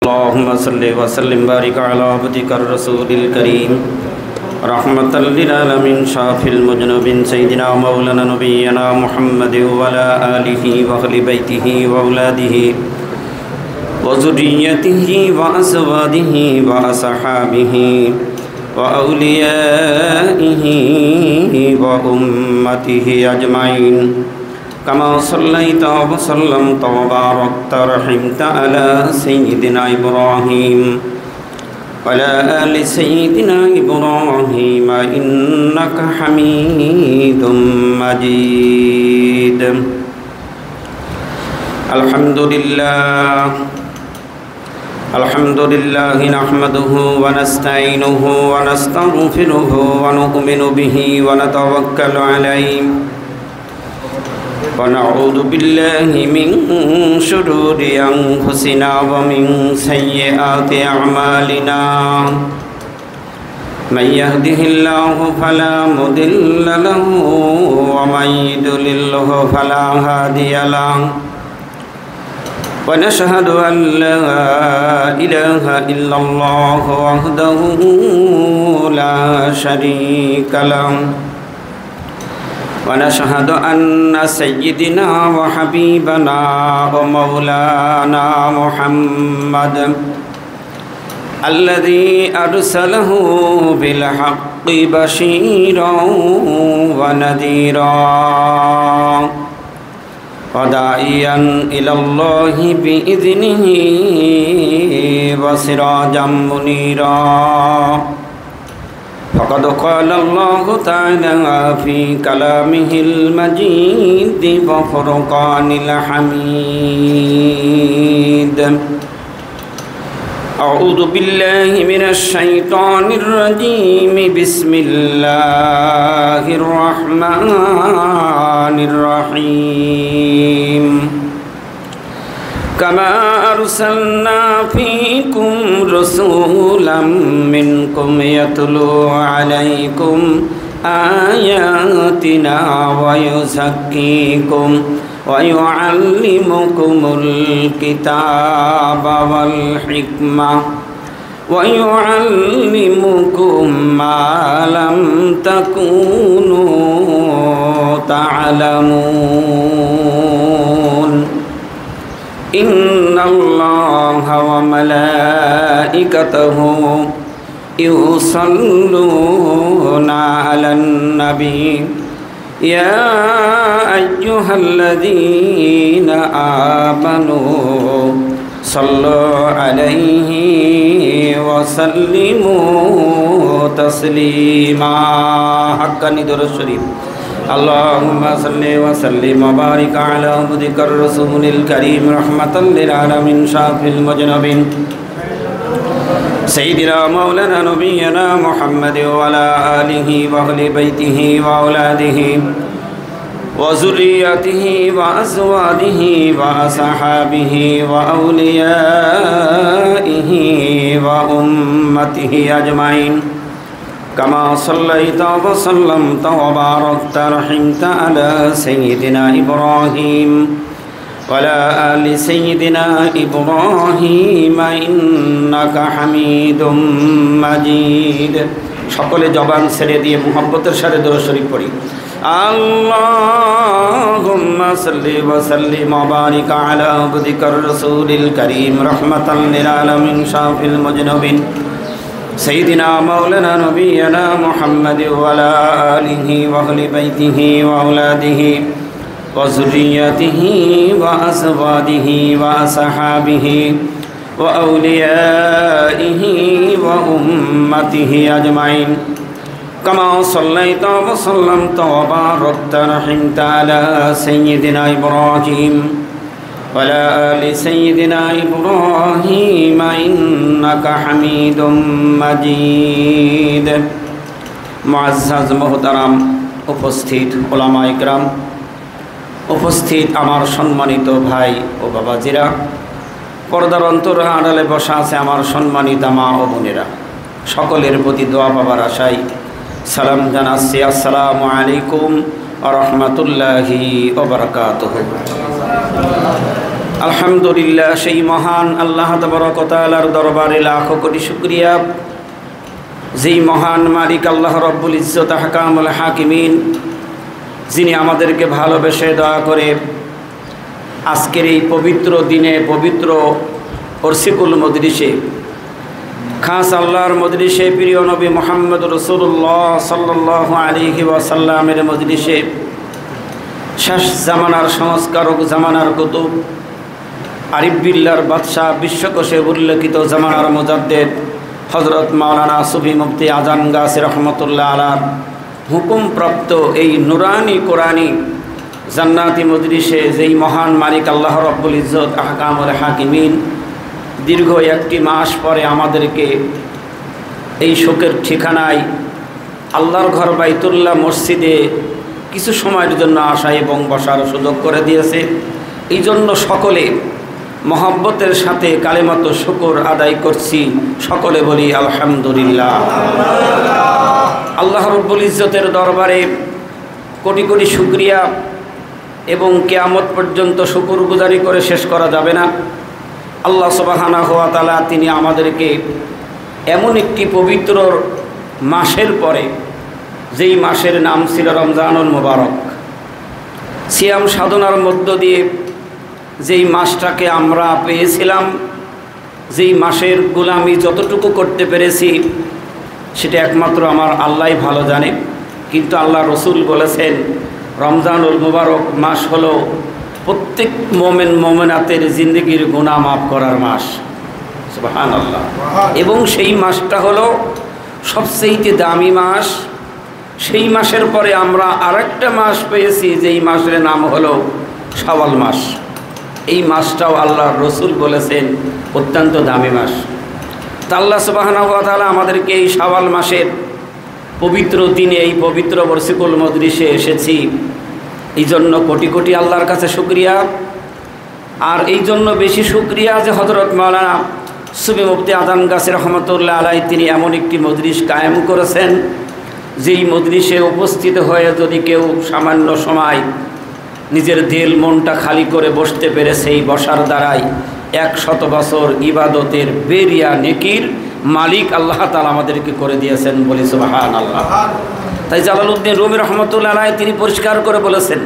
اللهم صل وسلم وبارك على عبدك الرسول الكريم رحمة للعالمين شافي المذنبين سيدنا مولانا نبينا محمد وعلى آله وأهل بيته وأولاده وذريته وأزواجه وأصحابه وأوليائه وأمته أجمعين كما صليت وسلمت وباركت ورحمت على سيدنا إبراهيم وعلى آل سيدنا إبراهيم إنك حميد مجيد. الحمد لله نحمده ونستعينه ونستغفره ونؤمن به ونتوكل عليه ونعوذ بالله من شرور أنفسنا ومن سيئات أعمالنا من يهده الله فلا مضل له ومن يضلل فلا هادي له ونشهد أن لا إله إلا الله وحده لا شريك له ونشهد أن سيدنا وحبيبنا ومولانا محمد الذي أرسله بالحق بشيرا ونذيرا وداعيا إلى الله بإذنه وسراجا منيرا فقد قال الله تعالى في كلامه المجيد وفرقان الحميد أعوذ بالله من الشيطان الرجيم بسم الله الرحمن الرحيم كما أرسلنا فيكم رسولا منكم يتلو عليكم آياتنا ويزكيكم ويعلمكم الكتاب والحكمة ويعلمكم ما لم تكونوا تعلمون إن الله وملائكته يصلون على النبي يا أيها الذين آمنوا صلوا عليه وسلموا تسليما. حقا ندر الشريف. اللهم صل وسلم وبارك على عبدك الرسول الكريم رحمة للعالمين شافي المذنبين سيدنا مولانا نبينا محمد وعلى آله وأهل بيته وأولاده وذريته وأزواجه وأصحابه وأوليائه وأمته أجمعين كما صليت وسلمت وباركت ورحمت على سيدنا إبراهيم وعلى آل سيدنا إبراهيم إنك حميد مجيد. সকলে জবান ছেড়ে দিয়ে মুহাব্বতের সাথে দরুদ শরীফ পড়ি। আল্লাহুম্মা সাল্লি ওয়া সাল্লিম ওয়া বারিক আলা আবদিকার রাসূলিল কারীম রাহমাতাল লিল আলামিন শাফিল মুজনিবিন سيدنا مولانا نبينا محمد وعلى آله وأهل بيته وأولاده وذريته وأزواجه وأصحابه وأوليائه وأمته أجمعين كما صليت وسلمت وباركت ورحمت على سيدنا إبراهيم وعلى آل سيدنا إبراهيم إنك حميد مجيد. মুআজ্জাজ মুহতারাম উপস্থিত উলামা ইকরাম, উপস্থিত আমার সম্মানিত ভাই ও বাবাজিরা, পর্দার অন্তর আড়ালে বসা আছে আমার সম্মানিত মা ও বোনেরা, সকলের প্রতি দোয়া পাবার আশায় সালাম জানাচ্ছি। আসসালামু আলাইকুম ওয়া রাহমাতুল্লাহি ওয়া বারাকাতুহু। আলহামদুলিল্লাহ, সেই মহান আল্লাহ তাবারক ওয়া তাআলার দরবারে লাখো কোটি শুকরিয়া, যেই মহান মালিক আল্লাহ রব্বুল ইজ্জত আহকামুল হাকিমিন, যিনি আমাদেরকে ভালোবেসে দয়া করে আজকের এই পবিত্র দিনে পবিত্র অর্সিকুল মজলিসে, খাস আল্লাহর মজলিসে, প্রিয় নবী মুহাম্মদ রাসূলুল্লাহ সাল্লাল্লাহু আলাইহি ওয়াসাল্লামের মজলিসে, শেষ জামানার সংস্কারক, জামানার কুতুব, আরিফ বিল্লাহর বাদশাহ, বিশ্বকোষে উল্লেখিত জামানার মুজাদ্দেদ হযরত মাওলানা সুফি মুফতি আজান গাছী রহমতুল্লাহ আলার হুকুমপ্রাপ্ত এই নুরানি কোরআনি জান্নাতি মজলিসে যেই মহান মালিক আল্লাহ রব্বুল ইজ্জত আহকামুল হাকিমিন দীর্ঘ একটি মাস পরে আমাদেরকে এই শোকের ঠিকানায় আল্লাহর ঘর বাইতুল্লাহ মসজিদে কিছু সময়ের জন্য আসা এবং বসার সুযোগ করে দিয়েছে। এই জন্য সকলে মহব্বতের সাথে কালেমাত শুকর আদায় করছি, সকলে বলি আলহামদুলিল্লাহ। আল্লাহ রব্বুল ইজ্জতের দরবারে কোটি কোটি শুকরিয়া, এবং কিয়ামত পর্যন্ত শুকরগুজারি করে শেষ করা যাবে না। আল্লাহ সুবহানাহু ওয়া তাআলা তিনি আমাদেরকে এমন একটি পবিত্র মাসের পরে, যেই মাসের নাম ছিল রমজানুল মুবারক, সিয়াম সাধনার মধ্য দিয়ে যেই মাসটাকে আমরা পেয়েছিলাম, যেই মাসের গোলামি যতটুকু করতে পেরেছি সেটা একমাত্র আমার আল্লাহই ভালো জানে। কিন্তু আল্লাহ রসুল বলেছেন রমজানুল মুবারক মাস হলো প্রত্যেক মোমেন মোমেনাতের জিন্দগির গুনাহ মাফ করার মাস, সুবহানাল্লাহ। এবং সেই মাসটা হলো সবচেয়ে দামি মাস। সেই মাসের পরে আমরা আরেকটা মাস পেয়েছি, যেই মাসের নাম হলো শাওয়াল মাস। এই মাসটাও আল্লাহর রসুল বলেছেন অত্যন্ত দামি মাস। তা আল্লাহ সুবহানাহু ওয়া তাআলা আমাদেরকে এই শাওয়াল মাসের পবিত্র দিনে এই পবিত্র বর্ষিকুল মজলিসে এসেছি, এই জন্য কোটি কোটি আল্লাহর কাছে শুকরিয়া। আর এই জন্য বেশি শুকরিয়া যে হযরত মাওলানা সুফি মুফতি আজান গাছী রহমতুল্লাহ আলাইহি তিনি এমন একটি মজলিস কায়েম করেছেন, যেই মজলিসে উপস্থিত হয়ে যদি কেউ সামান্য সময় নিজের দিল মনটা খালি করে বসতে পেরে, সেই বসার দ্বারাই 100 বছর ইবাদতের বেরিয়া নেকির মালিক আল্লাহ তাআলা আমাদেরকে করে দিয়েছেন, বলি সুবহানাল্লাহ। তাই জালালউদ্দিন রুমি রহমতুল্লাহ আলাইহি তিনি পরিষ্কার করে বলেছেন,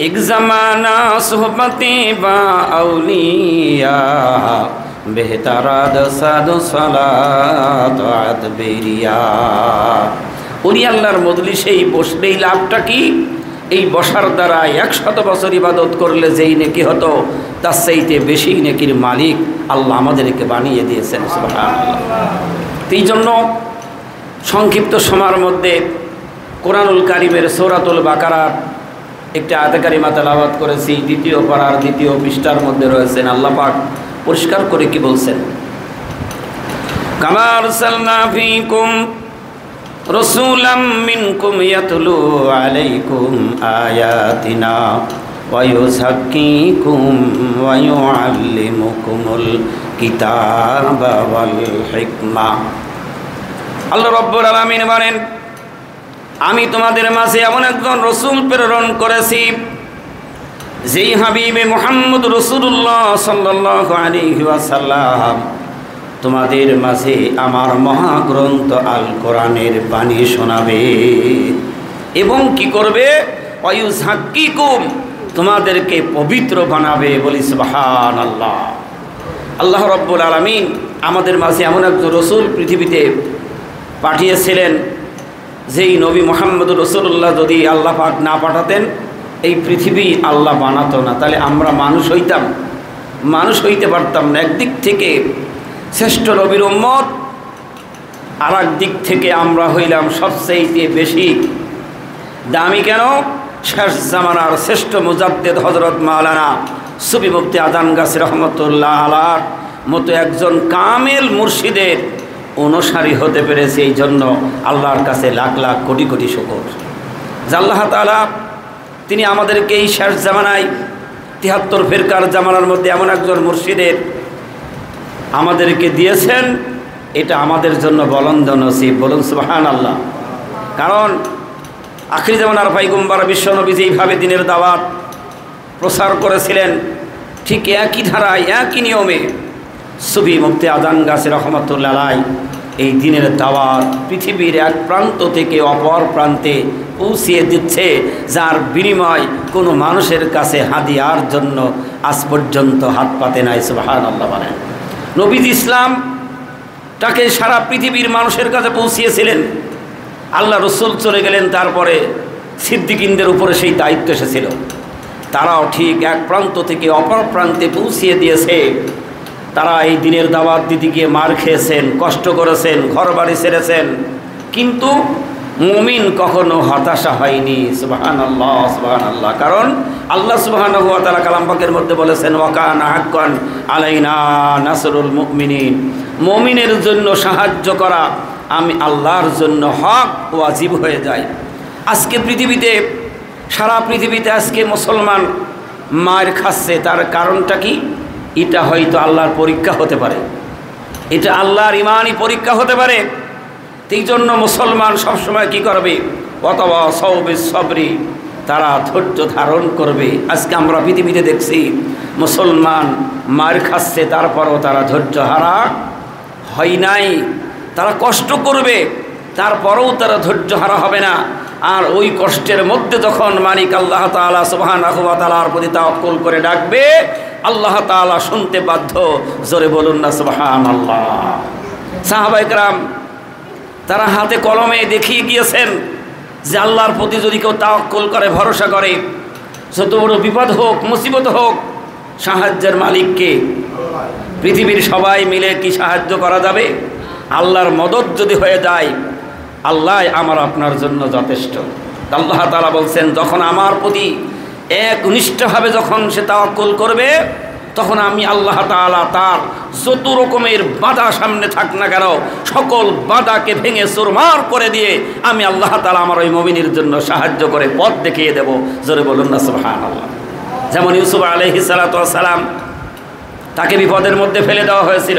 এক জামানা সোহবতে বা আউলিয়া বেহতারাদ সাদ সালাত আদ বেরিয়া। উনি আল্লাহর মজলিসেই বসলেই লাভটা কি? এই বসার দ্বারা 100 বছর ইবাদত করলে যেই নেকি হতো, তার চাইতে বেশি নেকির মালিক আল্লাহ আমাদেরকে বানিয়ে দিয়েছেন, সুবহানাল্লাহ। এই জন্য সংক্ষিপ্ত সময়ের মধ্যে কোরআনুল কারীমের সূরাতুল বাকারার একটি আয়াতে কারিমা তেলাওয়াত করেছি। 2য় পারার 2য় পৃষ্ঠার মধ্যে রয়েছেন। আল্লাহ পাক পরিষ্কার করে কি বলছেন, কামা আরসালনা ফীকুম রাসূলাম মিনকুম ইয়াতলু আলাইকুম আয়াতিনা ওয়া ইউযাক্কিকুম ওয়া ইউআল্লিমুকুমুল কিতাবা ওয়াল হিকমা। আল্লাহ রাব্বুল আলামিন বলেন, আমি তোমাদের মাঝে এমন একজন রসুল প্রেরণ করেছি, যেই হাবিবে মুহাম্মদ রাসূলুল্লাহ সাল্লাল্লাহু আলাইহি ওয়াসাল্লাম তোমাদের মাঝে আমার মহাগ্রন্থ আল কোরআনের বাণী শোনাবে এবং কি করবে, ওয়ায়ুযাক্কিকুম তোমাদেরকে পবিত্র বানাবে, বলি সুবহানাল্লাহ। আল্লাহ রাব্বুল আলামিন আমাদের মাঝে এমন একজন রসুল পৃথিবীতে পাঠিয়েছিলেন, যেই নবী মুহাম্মদ রাসূলুল্লাহ যদি আল্লাহ পাক না পাঠাতেন এই পৃথিবী আল্লাহ বানাতো না। তাহলে আমরা মানুষ হইতে পারতাম না। একদিক থেকে শ্রেষ্ঠ নবীর উম্মত, আর এক দিক থেকে আমরা হইলাম সবচেয়ে বেশি দামি। কেন? শেষ জামানার শ্রেষ্ঠ মুজাদ্দেদ হযরত মাওলানা সুফি মুফতি আজান গাছী রহমতুল্লাহ আলার মতো একজন কামেল মুর্শিদের অনুসারী হতে পেরেছে। এই জন্য আল্লাহর কাছে লাখ লাখ কোটি কোটি শুকর যে আল্লাহ তাআলা তিনি আমাদেরকে এই শেষ জামানায় 73 ফিরকার জামানার মধ্যে এমন একজন মুর্শিদের আমাদেরকে দিয়েছেন। এটা আমাদের জন্য বলন্দ নসিব, বলুন সুবহানাল্লাহ। কারণ আখির জামানার পয়গম্বর বিশ্বনবী যেইভাবে দিনের দাওয়াত প্রচার করেছিলেন। ঠিক একই ধারায় একই নিয়মে সুফি মুফতি আজান গাছী রহমতুল্লাহ আলাইহি এই দিনের দাওয়াত পৃথিবীর এক প্রান্ত থেকে অপর প্রান্তে পৌঁছিয়ে দিচ্ছে, যার বিনিময় কোনো মানুষের কাছে হাদিয়ার জন্য আজ পর্যন্ত হাত পাতে নাই। সুবহানাল্লাহ বলেন। নবীজি ইসলাম তাকে সারা পৃথিবীর মানুষের কাছে পৌঁছিয়েছিলেন। আল্লাহ রসুল চলে গেলেন, তারপরে সিদ্দিকিনদের উপরে সেই দায়িত্ব এসেছিল। তারাও ঠিক এক প্রান্ত থেকে অপর প্রান্তে পৌঁছিয়ে দিয়েছে। তারা এই দিনের দাওয়াত দিতে গিয়ে মার খেয়েছেন, কষ্ট করেছেন, ঘর বাড়ি ছেড়েছেন, কিন্তু মুমিন কখনো হতাশা হয়নি। সুবহানাল্লাহ, সুবহানাল্লাহ। কারণ আল্লাহ সুবহানাহু ওয়া তাআলা কালাম পাকের মধ্যে বলেছেন, ওয়া কানা হাক্কান আলাইনা নাসরুল মুমিনিন, মুমিনের জন্য সাহায্য করা আমি আল্লাহর জন্য হক ওয়াজিব হয়ে যায়। আজকে পৃথিবীতে, সারা পৃথিবীতে আজকে মুসলমান মার খাচ্ছে, তার কারণটা কি? এটা হয়তো আল্লাহর পরীক্ষা হতে পারে, এটা আল্লাহর ইমানই পরীক্ষা হতে পারে। এই জন্য মুসলমান সবসময় কি করবে? অথবা সওবিস সবরি, তারা ধৈর্য ধারণ করবে। আজকে আমরা পৃথিবীতে দেখছি মুসলমান মার খাচ্ছে, তারপরও তারা ধৈর্য হারা হয় নাই। তারা কষ্ট করবে, তারপরেও তারা ধৈর্য হারা হবে না। আর ওই কষ্টের মধ্যে যখন মালিক আল্লাহ তাআলা সুবহানাহু ওয়া তাআলার প্রতি তাওয়াক্কুল করে ডাকবে, আল্লাহ তাআলা শুনতে বাধ্য। জোরে বলুন না সুবহানাল্লাহ। সাহাবায়ে কেরাম তারা হাতে কলমে দেখিয়ে গিয়েছেন যে আল্লাহর প্রতি যদি কেউ তাওয়াক্কুল করে, ভরসা করে, যত বড় বিপদ হোক, মুসিবত হোক, সাহায্যের মালিককে। পৃথিবীর সবাই মিলে কি সাহায্য করা যাবে? আল্লাহর মদদ যদি হয়ে যায়, আল্লাহ আমার আপনার জন্য যথেষ্ট। আল্লাহ তাআলা বলছেন, যখন আমার প্রতি একনিষ্ঠভাবে যখন সে তাওয়াক্কুল করবে, তখন আমি আল্লাহ তাআলা তার যত রকমের বাধা সামনে থাক না কেন, সকল বাধাকে ভেঙে চুরমার করে দিয়ে আমি আল্লাহ তাআলা আমার ওই মুমিনের জন্য সাহায্য করে পথ দেখিয়ে দেব। জোরে বলুন না সুবহানাল্লাহ। যেমন ইউসুফ আলাইহিস সালাতু ওয়াস সালাম, তাকে বিপদের মধ্যে ফেলে দেওয়া হয়েছিল।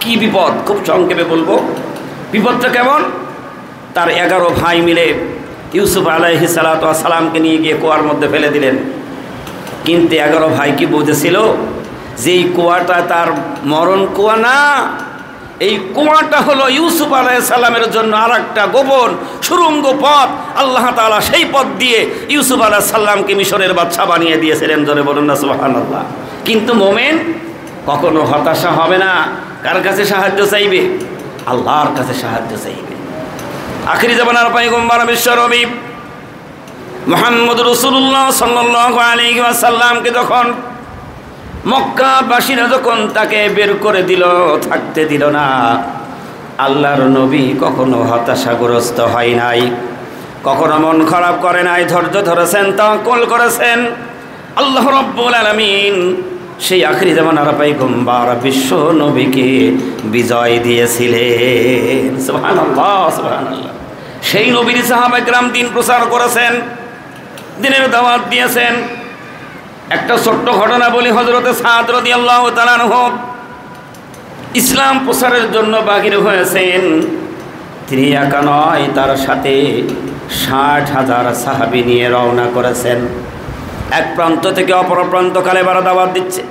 কি বিপদ? খুব সংক্ষেপে বলবো। বিপদটা কেমন? তার 11 ভাই মিলে ইউসুফ আলাইহিস সালাতু ওয়াস সালামকে নিয়ে গিয়ে কুয়ার মধ্যে ফেলে দিলেন। কিন্তু 11 ভাই কি বুঝেছিল যে এই কুয়াটা তার মরণ কুয়া না, এই কুয়াটা হলো ইউসুফ আলাইহিস সালামের জন্য আর একটা গোপন সুড়ঙ্গ পথ। আল্লাহ তাআলা সেই পথ দিয়ে ইউসুফ আলাইহিস সালামকে মিশরের বাদশা বানিয়ে দিয়েছিলেন। জোরে বলুন না সুবহানাল্লাহ। কিন্তু মুমিন কখনো হতাশা হবে না। কার কাছে সাহায্য চাইবে? আল্লাহর কাছে সাহায্য চাইবে। আখিরি জামানার পয়গম্বর বিশ্বনবী মুহাম্মদ রাসূলুল্লাহ সাল্লাল্লাহু আলাইহি ওয়াসাল্লামকে যখন মক্কাবাসীরা যখন তাকে বের করে দিল, থাকতে দিল না, আল্লাহর নবী কখনো হতাশাগ্রস্ত হয় নাই, কখনো মন খারাপ করে নাই, ধৈর্য ধরেছেন, তাওয়াক্কুল করেছেন। আল্লাহ রাব্বুল আলামিন সেই আখিরি জামানার পয়গম্বর বিশ্ব নবীকে বিজয় দিয়েছিলেন। সুবহানাল্লাহ, সুবহানাল্লাহ। সেই নবীর সাহাবায়ে কেরাম দিন প্রচার করেছেন, দিনের দাওয়াত দিয়েছেন। একটা ছোট্ট ঘটনা বলি। হযরতে সাদ রাদিয়াল্লাহু তাআলা আনহু ইসলাম প্রচারের জন্য বাহির হয়েছেন। তিনি একা নয়, তার সাথে 60,000 সাহাবী নিয়ে রওনা করেছেন। এক প্রান্ত থেকে অপর প্রান্ত কালেমার দাওয়াত দিচ্ছে।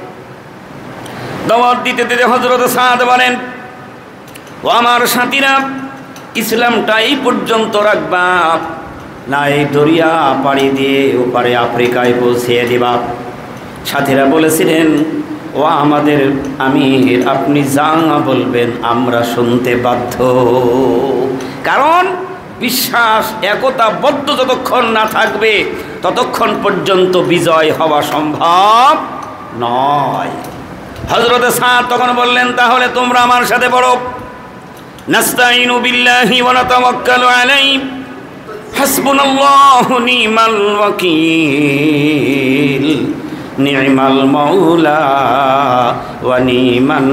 দাওয়াত দিতে দিতে হযরত সাদ বলেন, ও আমার সাথীরা, ইসলামটা এই পর্যন্ত রাখবা না, এই দরিয়া পাড়ি দিয়ে ওপারে আফ্রিকায় পৌঁছিয়ে দিবা। সাথীরা বলেছিলেন, ও আমাদের আমির, আপনি যা বলবেন আমরা শুনতে বাধ্য। কারণ বিশ্বাস, একতাবদ্ধ যতক্ষণ না থাকবে ততক্ষণ পর্যন্ত বিজয় হওয়া সম্ভব নয়। হযরতে সাদ তখন বললেন, তাহলে তোমরা আমার সাথে পড়ো, নাস্তাইনু বিল্লাহি ওয়া নাতাওয়াক্কালু আলাইহি হাসবুনাল্লাহু নি'মাল ওয়াকিল নি'মাল মাওলা ওয়া নি'মান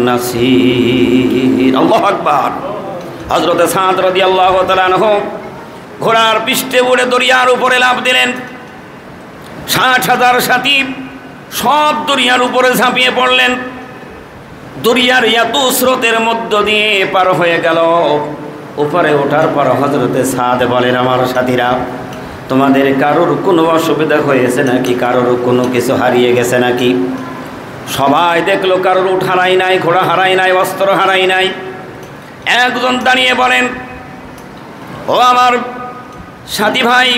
নাসির। আল্লাহু আকবার। হযরতে সাদ রাদিয়াল্লাহু তাআলা আনহু ঘোড়ার পৃষ্ঠে উড়ে দরিয়ার উপরে লাফ দিলেন। 60,000 সাথী সব দরিয়ার উপরে ঝাঁপিয়ে পড়লেন। দরিয়ার এত স্রোতের মধ্য দিয়ে পার হয়ে গেল। উপরে ওঠার পর হযরতে সাদ বলেন, আমার সাথীরা, তোমাদের কারোর কোনো অসুবিধা হয়েছে নাকি? কারোর কোনো কিছু হারিয়ে গেছে নাকি? সবাই দেখলো কারোর উট হারাই নাই, ঘোড়া হারাই নাই, অস্ত্র হারাই নাই। একজন দাঁড়িয়ে বলেন, ও আমার সাথী ভাই,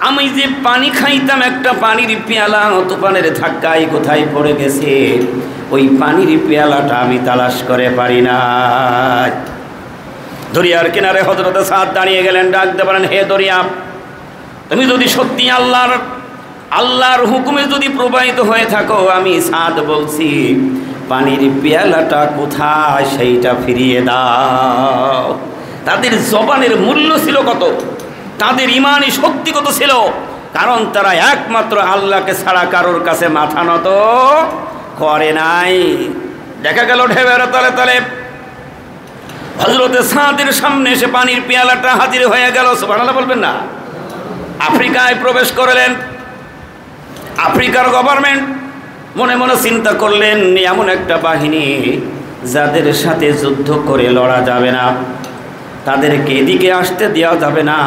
আমি যে পানি খাইতাম, একটা পানির পেয়ালা তুফানের ধাক্কায় কোথায় পড়ে গেছে, ওই পানির পেয়ালাটা আমি তালাশ করে পারি না। দরিয়ার কিনারে হযরত সাদ দাঁড়িয়ে গেলেন, ডাকতে পারেন, হে দরিয়া, তুমি যদি সত্যি আল্লাহর হুকুমে যদি প্রবাহিত হয়ে থাকো, আমি সাদ বলছি, পানির পেয়ালাটা কোথায় সেইটা ফিরিয়ে দাও। তাদের জবানের মূল্য ছিল কত, তাদের ইমানি শক্তি কত ছিল, কারণ তারা একমাত্র আল্লাহকে ছাড়া কারোর কাছে মাথা নত করে নাই। দেখা গেল ঢেউয়ের তলে তলে হযরত সাদের সামনে এসে পানির পেয়ালাটা হাজির হয়ে গেল। সুবহানাল্লাহ বলবেন না? আফ্রিকায় প্রবেশ করলেন। আফ্রিকার গভর্নমেন্ট মনে মনে চিন্তা করলেন, এমন একটা বাহিনী যাদের সাথে যুদ্ধ করে লড়া যাবে না, তাদেরকে এদিকে আসতে দেওয়া যাবে না।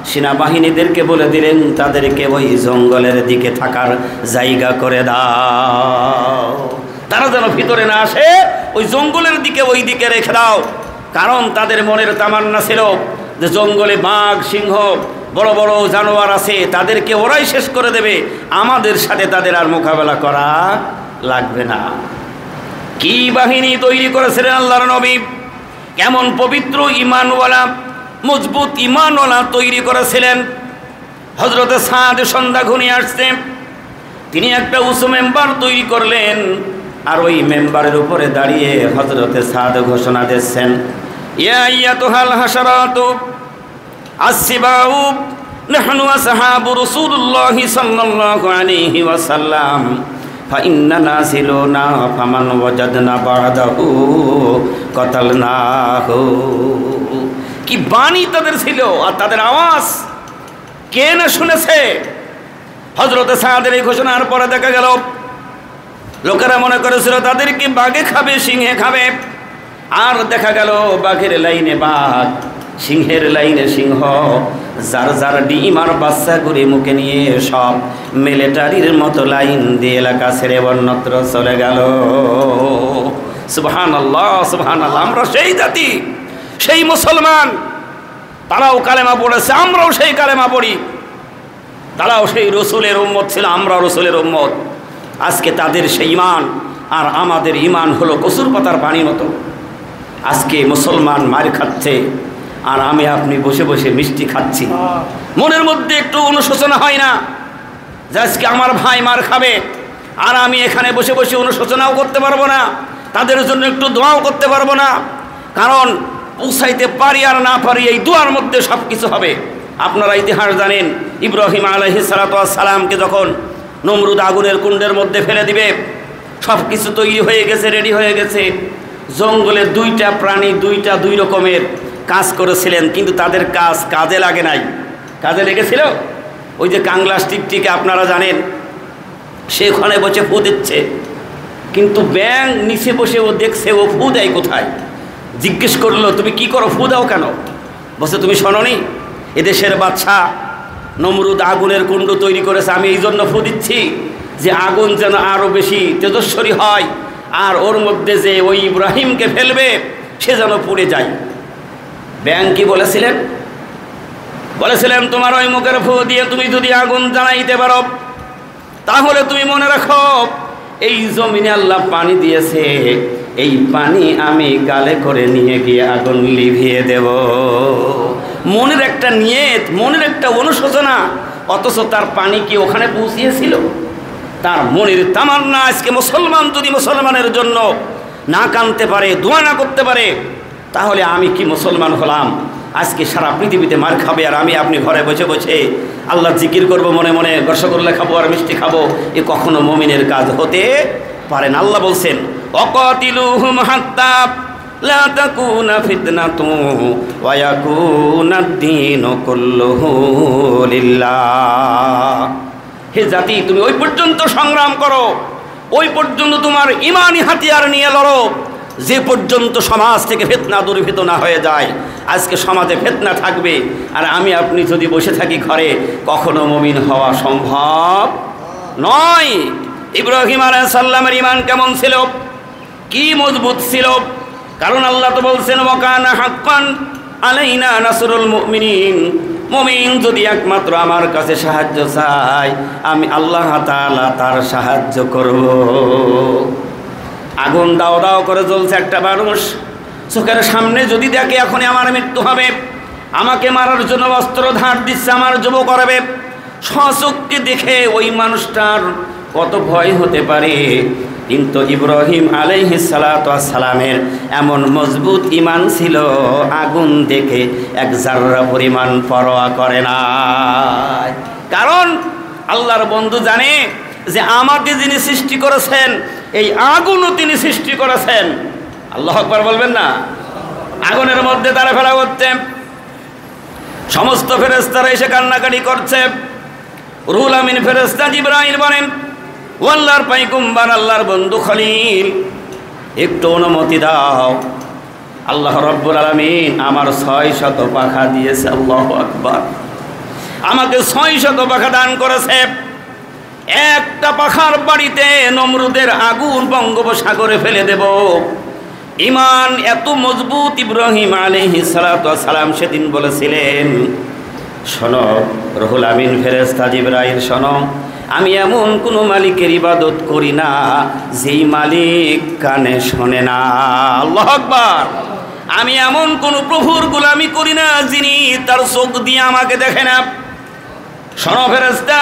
সেনাবাহিনীদেরকে বলে দিলেন, তাদেরকে ওই জঙ্গলের দিকে থাকার জায়গা করে দাও, তারা যেন ভিতরে না আসে, ওই জঙ্গলের দিকে ওই দিকে রেখে দাও। কারণ তাদের মনের তামান্না ছিল যে জঙ্গলে বাঘ, সিংহ, বড় বড় জানোয়ার আছে, তাদেরকে ওরাই শেষ করে দেবে, আমাদের সাথে তাদের আর মোকাবেলা করা লাগবে না। কি বাহিনী তৈরি করেছিলেন আল্লাহর নবী, কেমন পবিত্র ইমানওয়ালা, মজবুত ইমানওয়ালা তৈরি করেছিলেন। হযরত সাদ সন্ধ্যা ঘনিয়ে আসছে, তিনি একটা উঁচু মেম্বার তৈরি করলেন, আর ওই মেম্বারের উপরে দাঁড়িয়ে হযরত সাদ ঘোষণা দিচ্ছেন, ইয়া আইয়াতুহাল হাশারাতু আসসিবাউ নাহনু আসহাবু রাসূলুল্লাহি সাল্লাল্লাহু আলাইহি ওয়াসাল্লাম ফাইন্নানা সিলুনা ফামান ওয়াজাদনা বাদাহু কাতালনাহু। কি বাণী তাদের ছিল, আর তাদের আওয়াজ কে না শুনেছে। হযরত সাদের এই ঘোষণার পরে দেখা গেল লোকেরা মনে করেছিল তাদেরকে বাঘে খাবে, সিংহে খাবে, আর দেখা গেল বাঘের লাইনে বাঘ, সিংহের লাইনে সিংহ, যার যার ডিম আর বাচ্চা করে মুখে নিয়ে সব মিলিটারির মতো লাইন দিয়ে এলাকা ছেড়ে অন্যত্র চলে গেল। সুবহানাল্লাহ, সুবহানাল্লাহ। আমরা সেই জাতি, সেই মুসলমান, তারাও কালেমা পড়েছে, আমরাও সেই কালেমা পড়ি, তারাও সেই রসুলের উম্মত ছিল, আমরাও রসুলের উম্মত। আজকে তাদের সেই ইমান আর আমাদের ইমান হলো কসুর পাতার পানির মতো। আজকে মুসলমান মার খাচ্ছে, আর আমি আপনি বসে বসে মিষ্টি খাচ্ছি। মনের মধ্যে একটু অনুশোচনা হয় না যে আজকে আমার ভাই মার খাবে, আর আমি এখানে বসে বসে অনুশোচনাও করতে পারবো না, তাদের জন্য একটু দোয়াও করতে পারবো না। কারণ পৌঁছাইতে পারি আর না পারি, এই দোয়ার মধ্যে সব কিছু হবে। আপনারা ইতিহাস জানেন, ইব্রাহিম আলাইহিস সালাতু ওয়াস সালামকে যখন নমরুদ আগুনের কুণ্ডের মধ্যে ফেলে দিবে, সব কিছু তৈরি হয়ে গেছে, রেডি হয়ে গেছে। জঙ্গলের দুইটা প্রাণী দুই রকমের কাজ করেছিলেন, কিন্তু তাদের কাজে লাগে নাই। কাজে লেগেছিল ওই যে কাংলাস টিকটিকে আপনারা জানেন, সে ওখানে বসে ফু দিচ্ছে, কিন্তু ব্যাঙ নিচে বসে ও দেখছে ও ফু দেয় কোথায়। জিজ্ঞেস করলো, তুমি কি করো, ফু দাও কেন? বলছে, তুমি শোনোনি এদেশের বাদশাহ নমরুদ আগুনের কুণ্ড তৈরি করেছে, আমি এই জন্য ফু দিচ্ছি যে আগুন যেন আরও বেশি তেজস্বরী হয়, আর ওর মধ্যে যে ওই ইব্রাহিমকে ফেলবে সে যেন পুড়ে যায়। ব্যাঙ কি বলেছিলেন? বলেছিলেন, তোমার ওই মুখের ফু দিয়ে তুমি যদি আগুন জ্বালাইতে পারো, তাহলে তুমি মনে রাখো এই জমিনে আল্লাহ পানি দিয়েছে, এই পানি আমি গালে করে নিয়ে গিয়ে আগুন লিভিয়ে দেব। মনের একটা নিয়ত, মনের একটা অনুশোচনা, অথচ তার পানি কি ওখানে পৌঁছিয়েছিল? তার মনের তামান্না। আজকে মুসলমান যদি মুসলমানের জন্য না কাঁদতে পারে, দোয়া না করতে পারে, তাহলে আমি কি মুসলমান হলাম? আজকে সারা পৃথিবীতে মার খাবে, আর আমি আপনি ঘরে বসে বসে আল্লাহ জিকির করব, মনে মনে রসগোল্লা খাবো আর মিষ্টি খাবো, এ কখনো মুমিনের কাজ হতে পারে না। আল্লাহ বলছেন, অকাতিলুহুম হাত্তা লা তাকুনা ফিতনাতুন ওয়া ইয়াকুনাদ-দীনু কুল্লুহু লিল্লাহ। হে জাতি, তুমি ওই পর্যন্ত সংগ্রাম করো, ওই পর্যন্ত তোমার ইমানি হাতিয়ার নিয়ে লড়ো, যে পর্যন্ত সমাজ থেকে ফিতনা দূরীভূত না হয়ে যায়। আজকে সমাজে ফিতনা থাকবে আর আমি আপনি যদি বসে থাকি ঘরে, কখনো মুমিন হওয়া সম্ভব নয়। ইব্রাহিম আলাইহিস সালামের ঈমান কেমন ছিল, কি মজবুত ছিল? কারণ আল্লাহ তো বলছেন ওয়া কানা হাক্কান আলাইনা নাসরুল মুমিনিন, মুমিন যদি একমাত্র আমার কাছে সাহায্য চায়, আমি আল্লাহ তাআলা তার সাহায্য করব। আগুন দাও দাও করে জ্বলছে একটা মানুষ, চোখের সামনে যদি দেখে এখনই আমার মৃত্যু হবে, আমাকে মারার জন্য অস্ত্র ধার দিচ্ছে, আমার যুবক করবে, স্বচক্ষে দেখে ওই মানুষটার কত ভয় হতে পারে। কিন্তু ইব্রাহিম আলাইহিস সালাতু ওয়াস সালামের এমন মজবুত ঈমান ছিল, আগুন দেখে এক জাররা পরিমাণ পরোয়া করে না। কারণ আল্লাহর বন্ধু জানে যে আমাকে যিনি সৃষ্টি করেছেন, এই আগুনও তিনি সৃষ্টি করেছেন। আল্লাহু আকবার বলবেন না? আগুনের মধ্যে তারা ফেলা হচ্ছে, সমস্ত ফেরেশতারা এসে কান্নাকাটি করছে। রুহুল আমিন ফেরেশতা জিবরাইল বলেন, ও আল্লাহর পাইগম্বর, আল্লাহর বন্ধু খলিল, একটু অনুমতি দাও। আল্লাহ রাব্বুল আলামিন আমার 600 পাখা দিয়েছে। আল্লাহু আকবার। আমাকে 600 পাখা দান করেছে। একটা পাখার বাড়িতে নমরুদের আগুন বঙ্গোপসাগরে ফেলে দেব। ঈমান এত মজবুত। ইব্রাহিম আলাইহিস সালাতু ওয়াস সালাম সেদিন বলেছিলেন, শোনো রুহুল আমিন ফেরেশতা জিবরাইল, শোনো, আমি এমন কোনো মালিকের ইবাদত করি না যেই মালিক কানে শোনে না। আল্লাহু আকবার। আমি এমন কোন প্রভুর গোলামি করি না যিনি তার চোখ দিয়ে আমাকে দেখে না। শোনো ফেরেশতা,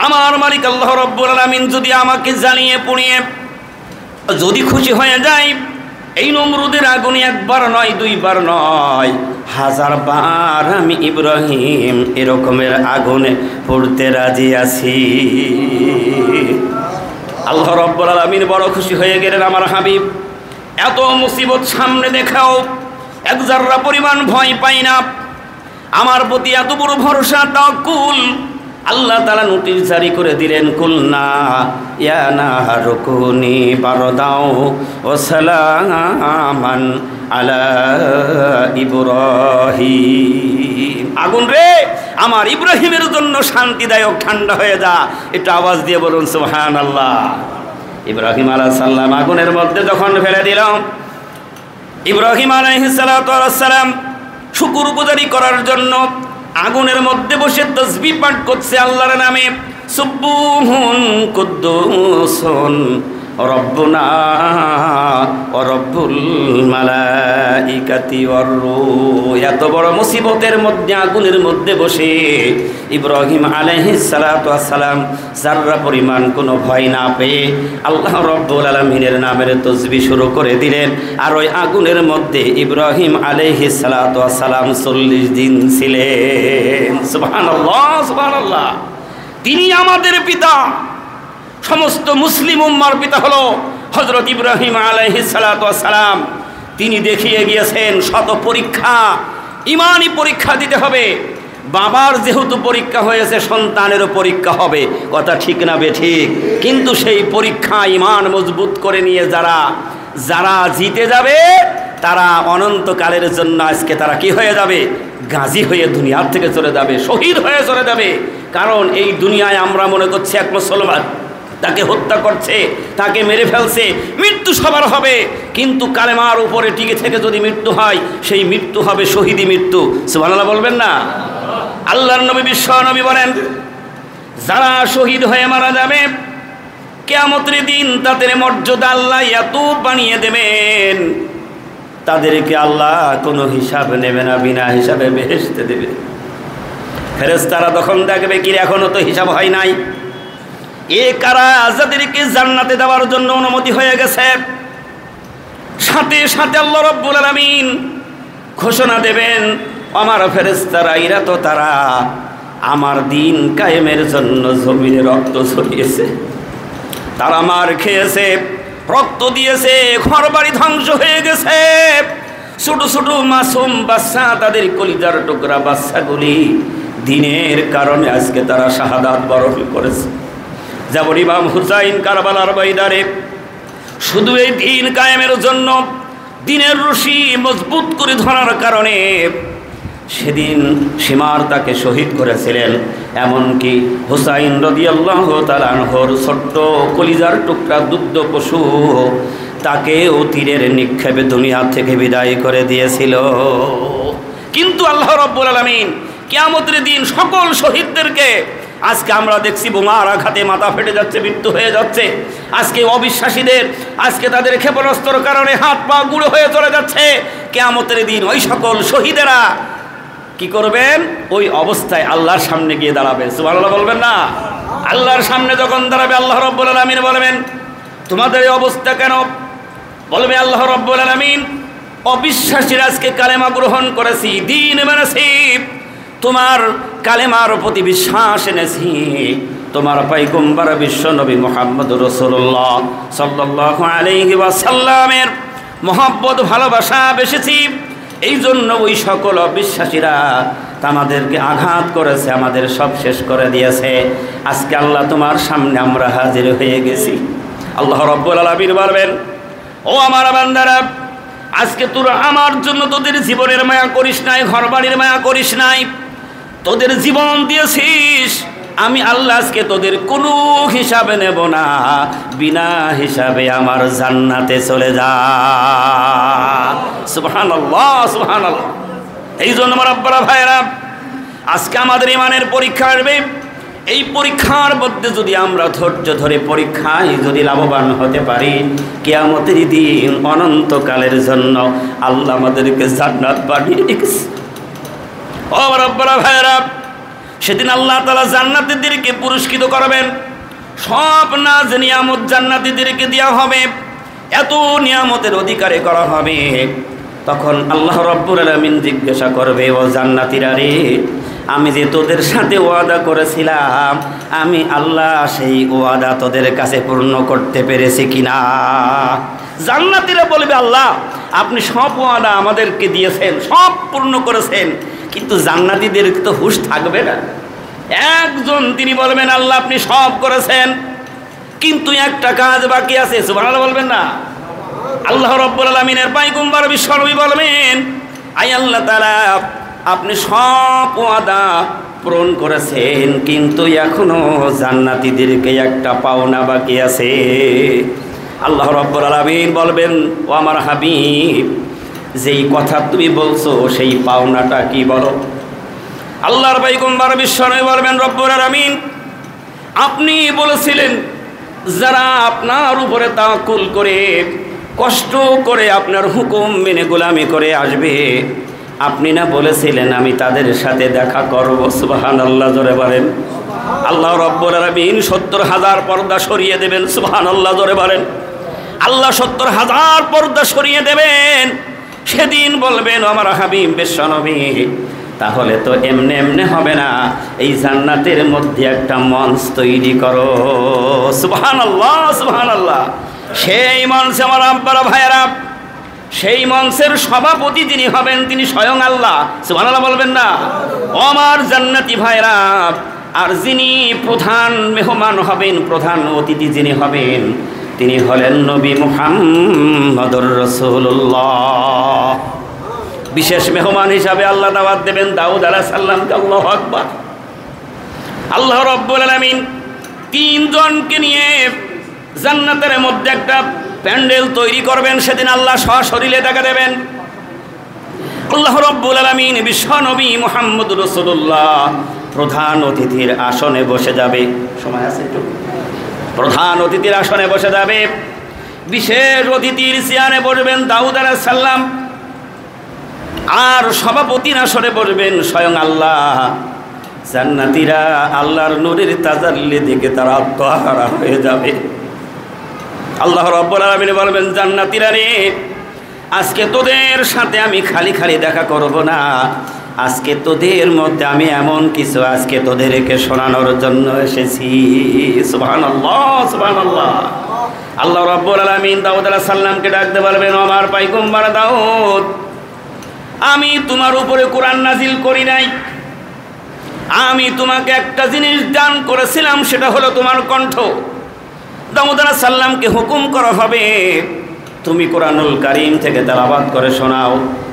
আমার মালিক আল্লাহ রাব্বুল আলামিন যদি আমাকে জ্বালিয়ে পুড়িয়ে যদি খুশি হয়ে যায়, এই নমরুদের আগুনে একবার নয়, দুইবার নয়, 1000 বার আমি ইব্রাহিম এরকমের আগুনে পড়তে রাজি আছি। আল্লাহ রাব্বুল আলামিন বড় খুশি হয়ে গেলেন। আমার হাবিব এত মুসিবত সামনে দেখাও এক জাররা পরিমাণ ভয় পাই না। আমার প্রতি এত বড় ভরসা, তাওয়াক্কুল। আল্লাহ তাআলা নোটিশ জারি করে দিলেন, কুলনা ইয়া নাহারু কুনি বারদাও ওয়া সালামান আলা ইব্রাহিম। আগুন রে, আমার ইব্রাহিমের জন্য শান্তিদায়ক ঠান্ডা হয়ে যা। এটা আওয়াজ দিয়ে বলুন সুবহানাল্লাহ। ইব্রাহিম আলাইহিস সালাম আগুনের মধ্যে যখন ফেলে দিল, ইব্রাহিম আলাইহিস সালাতু ওয়াস সালাম শুকরগুজারি করার জন্য আগুনের মধ্যে বসে তাসবিহ পাঠ করছে আল্লাহর নামে। সুবহুন কুদ্দুসুন রব্বুনা ওয়া রব্বুল মালাইকাতি ওয়ার রূহ। এত বড় মুসিবতের মধ্যে আগুনের মধ্যে বসে ইব্রাহিম আলাইহিস সালাতু ওয়াস সালাম যাররা পরিমাণ কোনো ভয় না পেয়ে আল্লাহ রাব্বুল আলামিনের নামের তাসবিহ শুরু করে দিলেন। আর ওই আগুনের মধ্যে ইব্রাহিম আলাইহিস সালাতু ওয়াস সালাম 40 দিন ছিলেন। সুবহানাল্লাহ, সুবহানাল্লাহ। তিনি আমাদের পিতা, সমস্ত মুসলিম উম্মার পিতা হলো হযরত ইব্রাহিম আলাইহিস সালাতু ওয়াস সালাম। তিনি দেখিয়ে গিয়েছেন শত পরীক্ষা, ঈমানি পরীক্ষা দিতে হবে। বাবার যেহেতু পরীক্ষা হয়েছে, সন্তানেরও পরীক্ষা হবে। কথা ঠিক না বেঠিক? কিন্তু সেই পরীক্ষা ঈমান মজবুত করে নিয়ে যারা জিতে যাবে, তারা অনন্তকালের জন্য আজকে তারা কি হয়ে যাবে? গাজী হয়ে দুনিয়ার থেকে চলে যাবে, শহীদ হয়ে চলে যাবে। কারণ এই দুনিয়ায় আমরা মনে করছি এক মুসলমান তাকে হত্যা করছে, তাকে মেরে ফেলছে, মৃত্যু সবার হবে। কিন্তু কালেমার উপরে টিকে থেকে যদি মৃত্যু হয়, সেই মৃত্যু হবে শহীদি মৃত্যু। সুবহানাল্লাহ বলবেন না? আল্লাহর নবী, বিশ্ব নবী বলেন, যারা শহীদ হয়ে মারা যাবে কিয়ামতের দিন তাদের মর্যাদা আল্লাহ এত বানিয়ে দেবেন, তাদেরকে আল্লাহ কোনো হিসাব নেবে না, বিনা হিসাবে বেহেশতে দেবে। ফেরেশতারা তখন দেখবে, কি এখনো তো হিসাব হয় নাই, এ কারা যাদেরকে জান্নাতে দেওয়ার জন্য অনুমতি হয়ে গেছে। সাথে সাথে আল্লাহ রাব্বুল আলামিন ঘোষণা দেবেন, আমার ফেরেশতারা, এরা তো তারা আমার দিন কায়েমের জন্য জমিনে রক্ত ঝরিয়েছে, তারা মার খেয়েছে, রক্ত দিয়েছে, ঘরবাড়ি ধ্বংস হয়ে গেছে। ছোট ছোট মাসুম বাচ্চা, তাদের কলিজার টুকরা বাচ্চাগুলি দিনের কারণে আজকে তারা শাহাদাত বরণ করেছে। যেমন ইমাম হুসাইন কারবালার ময়দানে শুধু এই দিন কায়েমের জন্য দিনের রশি মজবুত করে ধরার কারণে সেদিন সীমার তাকে শহীদ করেছিলেন। এমনকি হুসাইন রাদিয়াল্লাহু তাআলা আনহুর ছোট্ট কলিজার টুকরা দুগ্ধ পশু তাকেও তীরের নিক্ষেপে দুনিয়া থেকে বিদায় করে দিয়েছিল। কিন্তু আল্লাহ রাব্বুল আলামিন কিয়ামতের দিন সকল শহীদদেরকে, আজকে আমরা দেখছি বোমার আঘাতে মাথা ফেটে যাচ্ছে, মৃত্যু হয়ে যাচ্ছে। আজকে অবিশ্বাসীদের আজকে তাদের ক্ষেপণাস্ত্রের কারণে হাত পা গুঁড়ো হয়ে চলে যাচ্ছে। কিয়ামতের দিন ওই সকল শহীদেরা কি করবেন? ওই অবস্থায় আল্লাহর সামনে গিয়ে দাঁড়াবে। সুবহানাল্লাহ বলবেন না? আল্লাহর সামনে যখন দাঁড়াবে আল্লাহ রাব্বুল আলামিন বলবেন, তোমাদের এই অবস্থা কেন? বলবে আল্লাহ রাব্বুল আলামিন, অবিশ্বাসীরা আজকে কালেমা গ্রহণ করেছি, দ্বীন মেনেছি, তোমার কালেমার প্রতি বিশ্বাস এনেছি, তোমার পয়গম্বর বিশ্ব নবী মুহাম্মদুর রাসূলুল্লাহ সাল্লাল্লাহু আলাইহি ওয়াসাল্লামের মহব্বত ভালোবাসা বেশিছি। এই জন্য ওই সকল অবিশ্বাসীরা আমাদেরকে আঘাত করেছে, আমাদের সব শেষ করে দিয়েছে। আজকে আল্লাহ তোমার সামনে আমরা হাজির হয়ে গেছি। আল্লাহ রাব্বুল আলামিন বলবেন, ও আমার বান্দারা, আজকে তোরা আমার জন্য তোদের জীবনের মায়া করিস নাই, ঘরবাড়ির মায়া করিস নাই, তোদের জীবন দিয়েছিস। আমি আল্লাহ আজকে তোদের কোনো হিসাবে নেব না, বিনা হিসাবে আমার জান্নাতে চলে যা। সুবহানাল্লাহ, সুবহানাল্লাহ। এই জন্য আমার আব্বারা ভাইরা, আজকে আমাদের ইমানের পরীক্ষা আসবে। এই পরীক্ষার মধ্যে যদি আমরা ধৈর্য ধরে পরীক্ষায় যদি লাভবান হতে পারি, কিয়ামতের দিন অনন্তকালের জন্য আল্লাহ আমাদেরকে জান্নাত বানিয়ে রেখেছে। ও আমার আব্বারা ভাইরা, সেদিন আল্লাহ তাআলা জান্নাতীদেরকে পুরস্কৃত করবেন। সব নাজ নিয়ামত জান্নাতীদেরকে দেওয়া হবে, এত নিয়ামতের অধিকারে করা হবে। তখন আল্লাহ রাব্বুল আলামিন জিজ্ঞাসা করবে, ও জান্নাতীরা রে, আমি যে তোদের সাথে ওয়াদা করেছিলাম, আমি আল্লাহ সেই ওয়াদা তোদের কাছে পূর্ণ করতে পেরেছি কিনা? জান্নাতীরা বলবে, আল্লাহ আপনি সব ওয়াদা আমাদেরকে দিয়েছেন, সব পূর্ণ করেছেন, কিন্তু জান্নাতীদের তো হুঁশ থাকবে না। একজন তিনি বলবেন, আল্লাহ আপনি সব করেছেন, কিন্তু একটা কাজ বাকি আছে। সুবহানাল্লাহ বলবেন না? আল্লাহ রাব্বুল আলামিনের পয়গম্বর বিশ্বনবী বলবেন, আই আল্লাহ তাআলা, আপনি সব ওয়াদা পূরণ করেছেন, কিন্তু এখনো জান্নাতীদেরকে একটা পাওনা বাকি আছে। আল্লাহ রাব্বুল আলামিন বলবেন, ও আমার হাবিব, যেই কথা তুমি বলছো সেই পাওনাটা কি বলো? আল্লাহর পয়গম্বর বিশ্বনবী বলবেন, রব্বুল আলামিন, আপনি বলেছিলেন যারা আপনার উপরে তাওয়াক্কুল করে কষ্ট করে আপনার হুকুম মেনে গোলামি করে আসবে, আপনি না বলেছিলেন আমি তাদের সাথে দেখা করব? সুবহানাল্লাহ জোরে বলেন। আল্লাহ রব্বুল আলামিন ৭০,০০০ পর্দা সরিয়ে দেবেন। সুবহানাল্লাহ জোরে বলেন। আল্লাহ ৭০,০০০ পর্দা সরিয়ে দেবেন। সেদিন বলবেন, আমার হাবিব বিশ্বনবী, তাহলে তো এমনি এমনি হবে না, এই জান্নাতের মধ্যে একটা মঞ্চ তৈরি করো। সুবহানাল্লাহ, সুবহানাল্লাহ। সেই মঞ্চে আমার আব্বারা ভাইয়েরা, সেই মঞ্চের সভাপতি যিনি হবেন তিনি স্বয়ং আল্লাহ। সুবহানাল্লাহ বলবেন না? আমার জান্নাতি ভাইরা, আর যিনি প্রধান মেহমান হবেন, প্রধান অতিথি যিনি হবেন, তিনি হলেন নবী মুহাম্মদুর রাসূলুল্লাহ। বিশেষ মেহমান হিসাবে আল্লাহ দাওয়াত দেবেন দাউদ আলাইহিস সালামকে। আল্লাহু আকবার। আল্লাহ রাব্বুল আলামিন ৩ জনকে নিয়ে জান্নাতের মধ্যে একটা প্যান্ডেল তৈরি করবেন। সেদিন আল্লাহ সশরীরে দেখা দেবেন। আল্লাহ রাব্বুল আলামিন বিশ্ব নবী মুহাম্মদুর রাসূলুল্লাহ প্রধান অতিথির আসনে বসে যাবে। সময় আছে একটু? প্রধান অতিথির আসনে বসে যাবে। বিশেষ অতিথির চেয়ারে বসবেন দাউদ আলাইহিস সালাম, আর সভাপতির আসনে বসবেন স্বয়ং আল্লাহ। জান্নাতীরা আল্লাহর নূরের তাজাল্লি দেখে তারা আত্মহারা হয়ে যাবে। আল্লাহ রাব্বুল আলামিন বলবেন, জান্নাতীরা রে, আজকে তোদের সাথে আমি খালি খালি দেখা করব না, আজকে তোদের মধ্যে আমি এমন কিছু আজকে তোদেরকে শোনানোর জন্য এসেছি। সুবহানাল্লাহ, সুবহানাল্লাহ। আল্লাহ রাব্বুল আলামিন দাউদ আলাইহিস সালামকে ডাকতে বলবেন, আমার পয়গম্বর দাউদ, আমি তোমার উপরে কোরআন নাজিল করি নাই, আমি তোমাকে একটা জিনিস দান করেছিলাম, সেটা হলো তোমার কণ্ঠ। দাউদ আলাইহিস সালামকে হুকুম করা হবে, তুমি কোরআনুল কারীম থেকে তেলাওয়াত করে শোনাও।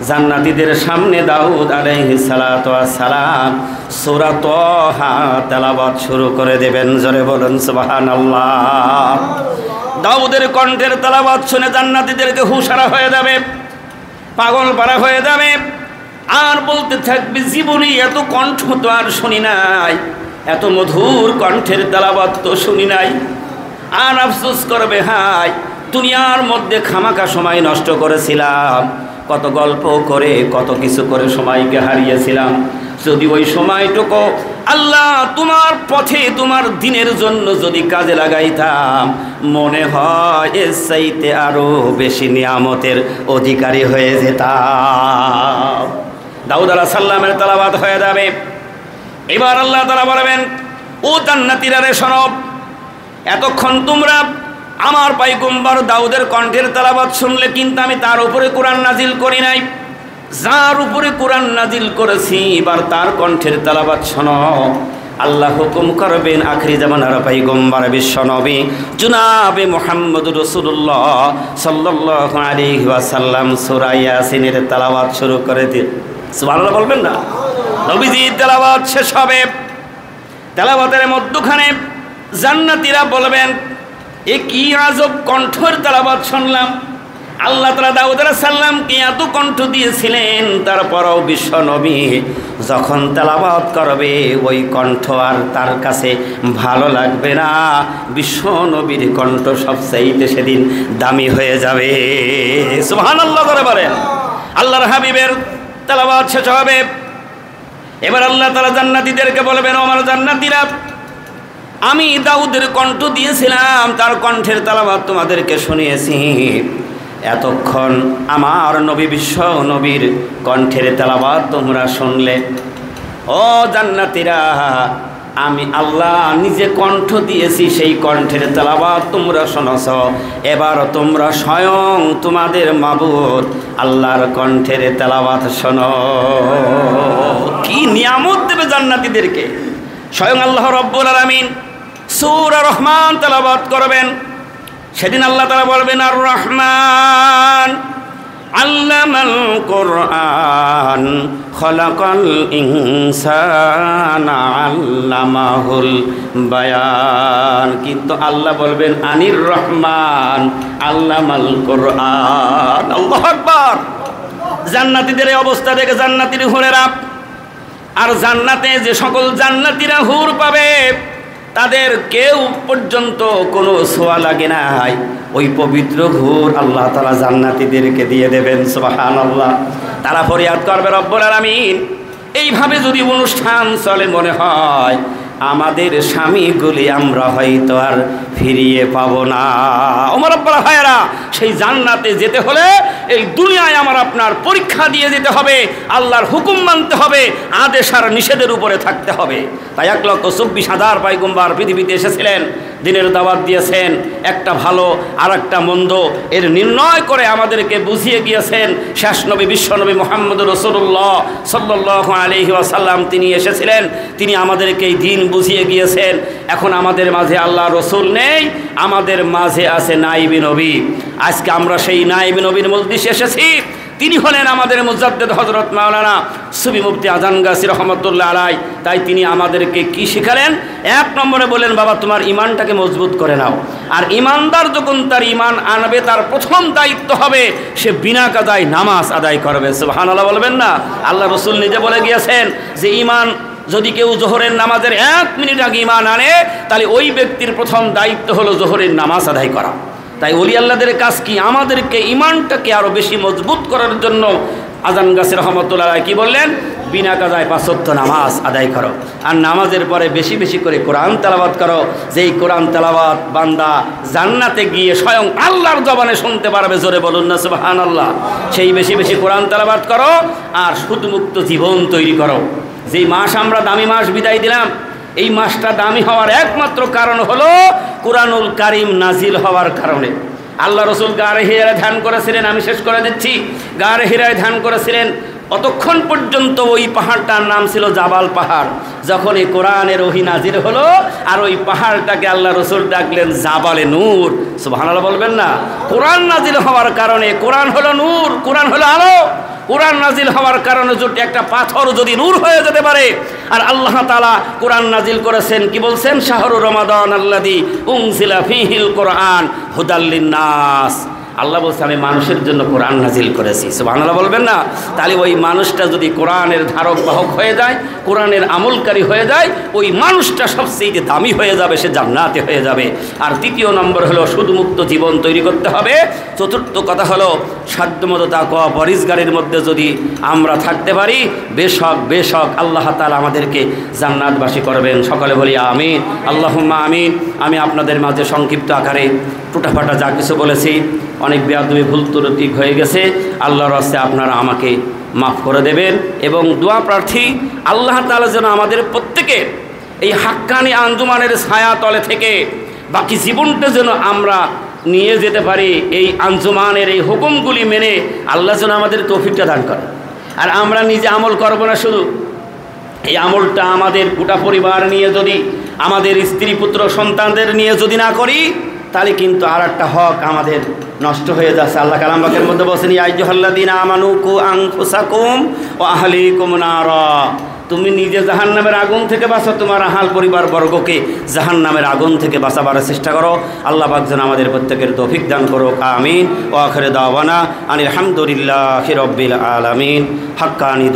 জান্নাতীদের সামনে দাউদ আলাইহিস সালাতু ওয়াস সালাম সূরা তাহা তেলাওয়াত শুরু করে দেবেন। জোরে বলুন সুবহানাল্লাহ। দাউদের কণ্ঠের তেলাওয়াত শুনে জান্নাতীদেরকে হুঁশারা হয়ে যাবে, পাগল পারা হয়ে যাবে, আর বলতে থাকবে জীবনে এত কণ্ঠ তো আর শুনি নাই, এত মধুর কণ্ঠের তেলাওয়াত তো শুনি নাই। আর আফসোস করবে, হায় দুনিয়ার মধ্যে খামাকা সময় নষ্ট করেছিলাম, কত গল্প করে কত কিছু করে সময়কে হারিয়েছিলাম। যদি ওই সময়টুকু আল্লাহ তোমার পথে তোমার দিনের জন্য যদি কাজে লাগাইতাম, মনে হয় এর চাইতে আরো বেশি নিয়ামতের অধিকারী হয়ে যেতাম। দাউদ আলাইহিস সালামের তেলাওয়াত হয়ে যাবে। এবার আল্লাহ তাআলা বলবেন, ও জান্নাতীরা রে শোনো, এতক্ষণ তোমরা আমার পয়গম্বর দাউদের কণ্ঠের তেলাওয়াত শুনলে, কিন্তু আমি তার উপরে কোরআন নাজিল করি নাই। যার উপরে কোরআন নাজিল করেছি এবার তার কণ্ঠের তেলাওয়াত শোনো। আল্লাহ হুকুম করবেন, আখরি জামানার পয়গম্বর বিশ্বনবী জনাবে মুহাম্মদুর রাসূলুল্লাহ সাল্লাল্লাহু আলাইহি ওয়াসাল্লাম সূরা ইয়াসিনের তেলাওয়াত শুরু করে দিন। সুবহানাল্লাহ বলবেন না? নবীজি তেলাওয়াত শেষ হবে, তেলাওয়াতের মধ্যখানে জান্নাতীরা বলবেন, এ কি আজব কণ্ঠের তেলাওয়াত শুনলাম। আল্লাহ তাআলা দাউদ আলাইহিস সালামকে এত কণ্ঠ দিয়েছিলেন, তারপরও বিশ্ব নবী যখন তেলাওয়াত করবে ওই কণ্ঠ আর তার কাছে ভালো লাগবে না। বিশ্ব নবীর কণ্ঠ সবচাইতে সেদিন দামি হয়ে যাবে। সুবহানাল্লাহ করে বলেন। আল্লাহর হাবিবের তেলাওয়াত শেষ হবে। এবার আল্লাহ তাআলা জান্নাতীদেরকে বলবেন, ও আমার জান্নাতীরা, আমি দাউদের কণ্ঠ দিয়েছিলাম, তার কণ্ঠের তেলাওয়াত তোমাদেরকে শুনিয়েছি। এতক্ষণ আমার নবী বিশ্ব নবীর কণ্ঠের তেলাওয়াত তোমরা শুনলে। ও জান্নাতীরা, আমি আল্লাহ নিজে কণ্ঠ দিয়েছি, সেই কণ্ঠের তেলাওয়াত তোমরা শোনাছ। এবার তোমরা স্বয়ং তোমাদের মাবুদ আল্লাহর কণ্ঠের তেলাওয়াত শোনো। কি নিয়ামত দেবে জান্নাতীদেরকে! স্বয়ং আল্লাহ রব্বুল আলামিন সূরা রহমান তেলাওয়াত করবেন। সেদিন আল্লাহ তাআলা বলবেন, আর রহমান আল্লামাল কুরআন খলাকাল ইনসানা আল্লামাহুল বায়ান। কিন্তু আল্লাহ বলবেন, আনির রহমান আল্লামাল কুরআন। আল্লাহু আকবার। জান্নাতীদের এই অবস্থা দেখে জান্নাতীর হুরেরা, আর জান্নাতে যে সকল জান্নাতীরা হুর পাবে তাদের কেউ পর্যন্ত কোনো ছোঁয়া লাগে নাই, ওই পবিত্র হুর আল্লাহ তাআলা জান্নাতীদেরকে দিয়ে দেবেন। সুবহানাল্লাহ। তারা ফরিয়াদ করবে, রব্বুল আলামিন, এইভাবে যদি অনুষ্ঠান চলে মনে হয় আমাদের স্বামীগুলি আমরা হয়তো আর ফিরিয়ে পাবো না। ওমর আব্বারা ভাইয়েরা, সেই জান্নাতে যেতে হলে এই দুনিয়ায় আমার আপনার পরীক্ষা দিয়ে যেতে হবে, আল্লাহর হুকুম মানতে হবে, আদেশ আর নিষেধের উপরে থাকতে হবে। তাই 1,24,000 পয়গম্বর পৃথিবীতে এসেছিলেন, দিনের দাওয়াত দিয়েছেন, একটা ভালো আর একটা মন্দ এর নির্ণয় করে আমাদেরকে বুঝিয়ে গিয়েছেন। শেষ নবী বিশ্বনবী মুহাম্মদুর রাসূলুল্লাহ সাল্লাল্লাহু আলাইহি ওয়াসাল্লাম তিনি এসেছিলেন, তিনি আমাদেরকে এই দিন বুঝিয়ে গিয়েছেন। এখন আমাদের মাঝে আল্লাহ রসুল নেই, আমাদের মাঝে আছে নাইবী নবী। আজকে আমরা সেই নাইবী নবীর মজলিসে এসেছি। তিনি হলেন আমাদের মুজাদ্দেদ হযরত মাওলানা সুফি মুফতি আজান গাছি রহমতুল্লাহ আলাই। তাই তিনি আমাদেরকে কি শিখালেন? 1 নম্বরে বলেন, বাবা তোমার ইমানটাকে মজবুত করে নাও। আর ইমানদার যখন তার ইমান আনবে, তার প্রথম দায়িত্ব হবে সে বিনা কাজায় নামাজ আদায় করবে। সুবহানাল্লাহ বলবেন না? আল্লাহ রসুল নিজে বলে গিয়েছেন যে ইমান যদি কেউ জোহরের নামাজের 1 মিনিট আগে ইমান আনে, তাহলে ওই ব্যক্তির প্রথম দায়িত্ব হলো জোহরের নামাজ আদায় করা। তাই ওলি আল্লাহদের কাজ কি? আমাদেরকে ইমানটাকে আরো বেশি মজবুত করার জন্য আজান গাছি রহমতুল্লাহ কি বললেন? বিনা কাজায় 5 ওয়াক্ত নামাজ আদায় করো, আর নামাজের পরে বেশি বেশি করে কোরআন তেলাওয়াত করো। যেই কোরআন তেলাওয়াত বান্দা জান্নাতে গিয়ে স্বয়ং আল্লাহর জবানে শুনতে পারবে। জোরে বলুন না সুবহানাল্লাহ। সেই বেশি বেশি কোরআন তেলাওয়াত করো আর সুদমুক্ত জীবন তৈরি করো। যেই মাস আমরা দামি মাস বিদায় দিলাম, এই মাসটা দামি হওয়ার একমাত্র কারণ হলো কুরআনুল কারীম নাজিল হওয়ার কারণে। আল্লাহ রসুল গারে হিরায় ধ্যান করেছিলেন, আমি শেষ করে দিচ্ছি। গারে হিরায় ধ্যান করেছিলেন, অতক্ষণ পর্যন্ত ওই পাহাড়টার নাম ছিল জাবাল পাহাড়। যখন এই কোরআনের ওহী নাজিল হলো আর ওই পাহাড়টাকে আল্লাহ রসুল ডাকলেন জাবালে নূর। সুবহানাল্লাহ বলবেন না? কোরআন নাজিল হওয়ার কারণে, কোরআন হলো নূর, কোরআন হলো আলো। কোরআন নাজিল হওয়ার কারণে যদি একটা পাথর যদি নূর হয়ে যেতে পারে, আর আল্লাহ তাআলা কোরআন নাজিল করেছেন, কি বলছেন? শাহরু রমাদান আল্লাযী উনজিলা ফীহিল কোরআন হুদাল লিন্নাস। আল্লাহ বলছে আমি মানুষের জন্য কোরআন নাজিল করেছি। সুবহানাল্লাহ বলবেন না? তাহলে ওই মানুষটা যদি কোরআনের ধারক বাহক হয়ে যায়, কোরআনের আমলকারী হয়ে যায়, ওই মানুষটা সবচেয়ে দামি হয়ে যাবে, সে জান্নাতে হয়ে যাবে। আর তৃতীয় নম্বর হলো সুদমুক্ত জীবন তৈরি করতে হবে। চতুর্থ কথা হলো সাধ্যমতো তাকওয়া পরহেজগারির মধ্যে যদি আমরা থাকতে পারি, বেশক আল্লাহ তাআলা আমাদেরকে জান্নাতবাসী করবেন। সকলে বলি আমিন, আল্লাহুম্মা আমিন। আমি আপনাদের মাঝে সংক্ষিপ্ত আকারে টুটাফাটা যা কিছু বলেছি, অনেক বেয়াদবি ভুল ত্রুটি হয়ে গেছে, আল্লাহর রাস্তায় আপনারা আমাকে মাফ করে দেবেন। এবং দোয়া প্রার্থী আল্লাহ তাআলা যেন আমাদের প্রত্যেকে এই হাক্কানি আঞ্জুমানের ছায়া তলে থেকে বাকি জীবনটা যেন আমরা নিয়ে যেতে পারি, এই আঞ্জুমানের এই হুকুমগুলি মেনে। আল্লাহ যেন আমাদের তৌফিকটা দান করে। আর আমরা নিজে আমল করব না, শুধু এই আমলটা আমাদের গোটা পরিবার নিয়ে যদি, আমাদের স্ত্রী পুত্র সন্তানদের নিয়ে যদি না করি, তাহলে কিন্তু আর একটা হক আমাদের নষ্ট হয়ে যাচ্ছে। আল্লাহ কালাম পাকের মধ্যে বলেছেন, ইয়া আইয়ুহাল্লাযীনা আমানু কু আনফুসাকুম ওয়া আহলিকুম নারা। তুমি নিজে জাহান্নামের আগুন থেকে বাঁচো, তোমার আহাল পরিবার বর্গকে জাহান্নামের আগুন থেকে বাঁচাবার চেষ্টা করো। আল্লাহ পাক যেন আমাদের প্রত্যেকের তৌফিক দান করো। আমিন। ওয়া আখিরু দাওয়ানা আনিল হামদুলিল্লাহি রাব্বিল আলামিন। হাক্কানি।